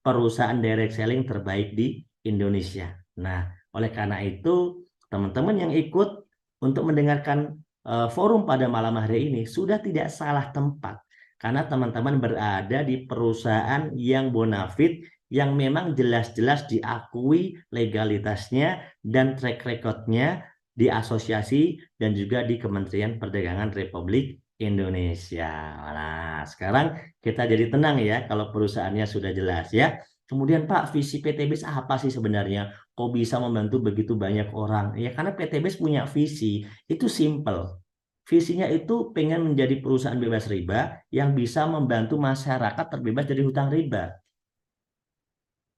perusahaan direct selling terbaik di Indonesia. Nah, oleh karena itu, teman-teman yang ikut untuk mendengarkan forum pada malam hari ini sudah tidak salah tempat. Karena teman-teman berada di perusahaan yang bonafit, yang memang jelas-jelas diakui legalitasnya dan track recordnya di asosiasi dan juga di Kementerian Perdagangan Republik Indonesia. Nah, sekarang kita jadi tenang ya kalau perusahaannya sudah jelas ya. Kemudian Pak, visi PTBS apa sih sebenarnya? Kok bisa membantu begitu banyak orang? Ya karena PTBS punya visi, itu simple. Visinya itu pengen menjadi perusahaan bebas riba yang bisa membantu masyarakat terbebas dari hutang riba.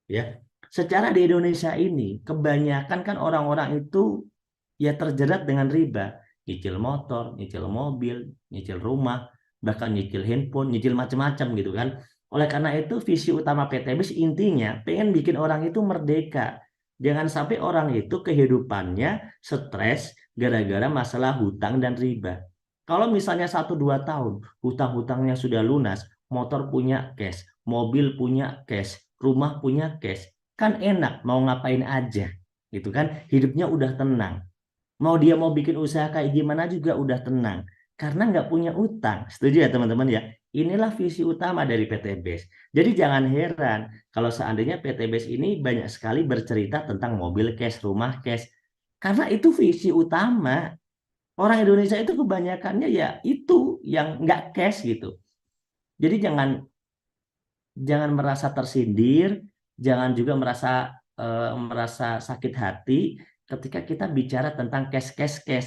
Ya, secara di Indonesia ini kebanyakan kan orang-orang itu ya terjerat dengan riba, nyicil motor, nyicil mobil, nyicil rumah, bahkan nyicil handphone, nyicil macam-macam gitu kan. Oleh karena itu visi utama PTBIS intinya pengen bikin orang itu merdeka. Jangan sampai orang itu kehidupannya stres gara-gara masalah hutang dan riba. Kalau misalnya 1-2 tahun hutang-hutangnya sudah lunas, motor punya cash, mobil punya cash, rumah punya cash, kan enak mau ngapain aja gitu kan, hidupnya udah tenang. Mau dia mau bikin usaha kayak gimana juga udah tenang. Karena nggak punya utang. Setuju ya teman-teman ya? Inilah visi utama dari PT BES. Jadi jangan heran kalau seandainya PT BES ini banyak sekali bercerita tentang mobil cash, rumah cash. Karena itu visi utama. Orang Indonesia itu kebanyakannya ya itu yang nggak cash gitu. Jadi jangan jangan merasa tersindir, jangan juga merasa sakit hati ketika kita bicara tentang cash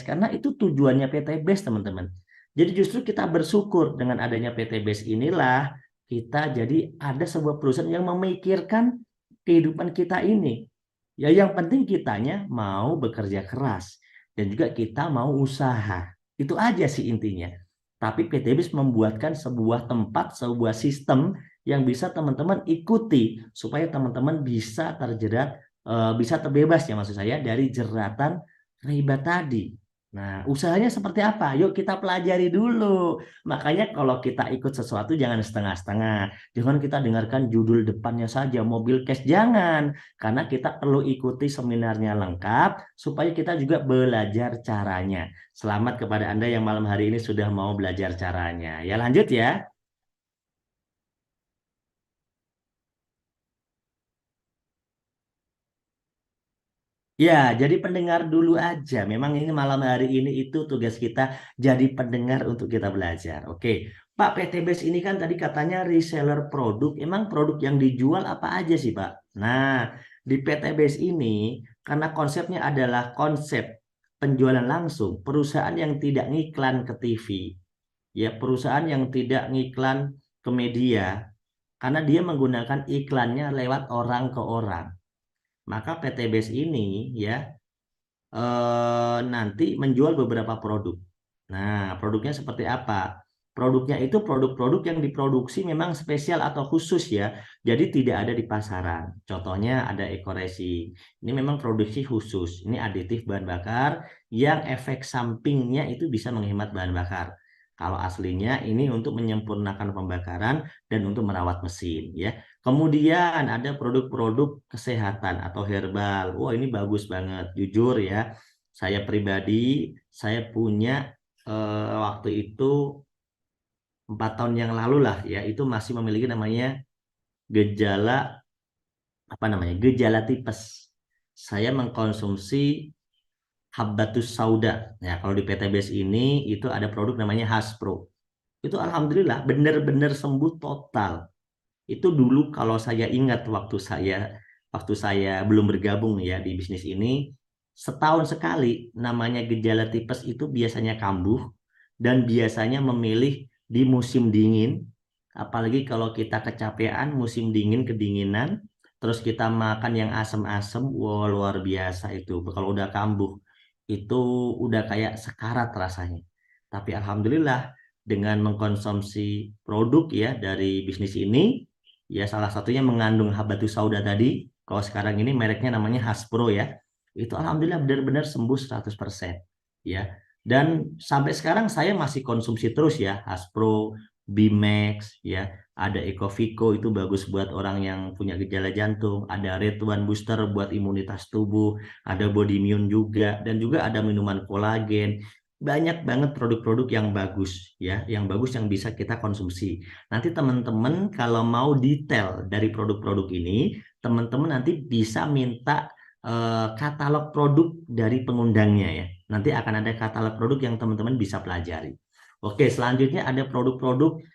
karena itu tujuannya PTBS teman-teman. Jadi justru kita bersyukur dengan adanya PTBS inilah kita jadi ada sebuah perusahaan yang memikirkan kehidupan kita ini. Ya yang penting kitanya mau bekerja keras dan juga kita mau usaha. Itu aja sih intinya. Tapi PTBS membuatkan sebuah tempat, sebuah sistem yang bisa teman-teman ikuti supaya teman-teman bisa terjerat, bisa terbebas ya maksud saya dari jeratan riba tadi. Nah, usahanya seperti apa? Yuk kita pelajari dulu. Makanya kalau kita ikut sesuatu jangan setengah-setengah. Jangan kita dengarkan judul depannya saja, mobil cash. Jangan. Karena kita perlu ikuti seminarnya lengkap supaya kita juga belajar caranya. Selamat kepada Anda yang malam hari ini sudah mau belajar caranya. Ya lanjut ya. Ya, jadi pendengar dulu aja. Memang ini malam hari ini itu tugas kita jadi pendengar untuk kita belajar. Oke, Pak PTBS ini kan tadi katanya reseller produk. Emang produk yang dijual apa aja sih, Pak? Nah, di PTBS ini karena konsepnya adalah konsep penjualan langsung, perusahaan yang tidak ngiklan ke TV, ya perusahaan yang tidak ngiklan ke media, karena dia menggunakan iklannya lewat orang ke orang. Maka PTBS ini ya nanti menjual beberapa produk. Nah, produknya seperti apa? Produknya itu produk-produk yang diproduksi memang spesial atau khusus ya. Jadi tidak ada di pasaran. Contohnya ada Eco-Racing. Ini memang produksi khusus. Ini aditif bahan bakar yang efek sampingnya itu bisa menghemat bahan bakar. Kalau aslinya ini untuk menyempurnakan pembakaran dan untuk merawat mesin ya. Kemudian ada produk-produk kesehatan atau herbal. Wah, ini bagus banget. Jujur ya, saya pribadi, saya punya waktu itu 4 tahun yang lalu lah ya, itu masih memiliki namanya gejala apa namanya? Gejala tipes. Saya mengkonsumsi Habbatus Sauda. Ya, kalau di PTBS ini itu ada produk namanya Haspro. Itu alhamdulillah benar-benar sembuh total. Itu dulu kalau saya ingat waktu saya belum bergabung ya di bisnis ini, setahun sekali namanya gejala tipes itu biasanya kambuh dan biasanya memilih di musim dingin, apalagi kalau kita kecapean musim dingin kedinginan, terus kita makan yang asem-asem, wow luar biasa itu. Kalau udah kambuh itu udah kayak sekarat rasanya. Tapi alhamdulillah dengan mengkonsumsi produk ya dari bisnis ini, ya salah satunya mengandung habatus sauda tadi. Kalau sekarang ini mereknya namanya Haspro ya. Itu alhamdulillah benar-benar sembuh 100%. Ya. Dan sampai sekarang saya masih konsumsi terus ya Haspro, Bimax ya. ada Ecovico itu bagus buat orang yang punya gejala jantung, ada Red One Booster buat imunitas tubuh, ada Body Immune juga, dan juga ada minuman kolagen. Banyak banget produk-produk yang bagus ya, yang bagus yang bisa kita konsumsi. Nanti teman-teman kalau mau detail dari produk-produk ini, teman-teman nanti bisa minta katalog produk dari pengundangnya ya. Nanti akan ada katalog produk yang teman-teman bisa pelajari. Oke, selanjutnya ada produk-produk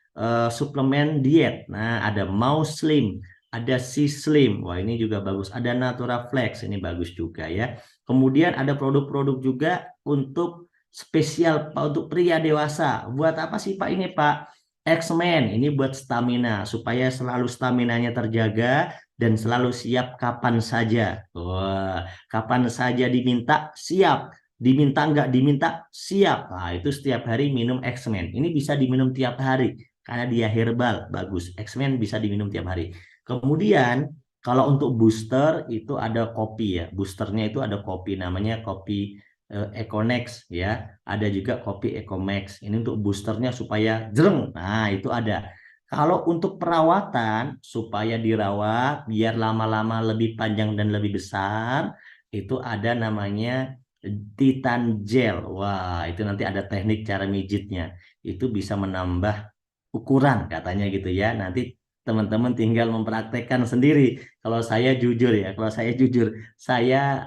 suplemen diet. Nah, ada Mau Slim, ada C Slim. Wah, ini juga bagus. Ada Natura Flex, ini bagus juga ya. Kemudian ada produk-produk juga untuk spesial untuk pria dewasa. Buat apa sih Pak ini Pak? X-Men, ini buat stamina, supaya selalu staminanya terjaga dan selalu siap kapan saja. Wah, kapan saja diminta, siap. Diminta nggak diminta, siap. Nah, itu setiap hari minum X-Men. Ini bisa diminum tiap hari karena dia herbal, bagus. X-Men bisa diminum tiap hari. Kemudian, kalau untuk booster itu ada kopi ya. Boosternya itu ada kopi, namanya kopi Econex ya. Ada juga kopi Ecomax. Ini untuk boosternya supaya jereng. Nah, itu ada. Kalau untuk perawatan, supaya dirawat biar lama-lama lebih panjang dan lebih besar, itu ada namanya Titan Gel. Wah, itu nanti ada teknik cara mijitnya. Itu bisa menambah ukuran katanya gitu ya. Nanti teman-teman tinggal mempraktekkan sendiri. Kalau saya jujur ya, kalau saya jujur, saya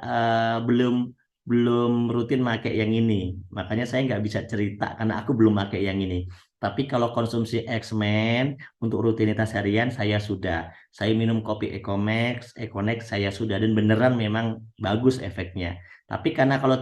belum belum rutin pakai yang ini. Makanya saya nggak bisa cerita karena aku belum pakai yang ini. Tapi kalau konsumsi X-Men untuk rutinitas harian saya sudah. Saya minum kopi Ecomax, Econex saya sudah dan beneran memang bagus efeknya. Tapi karena kalau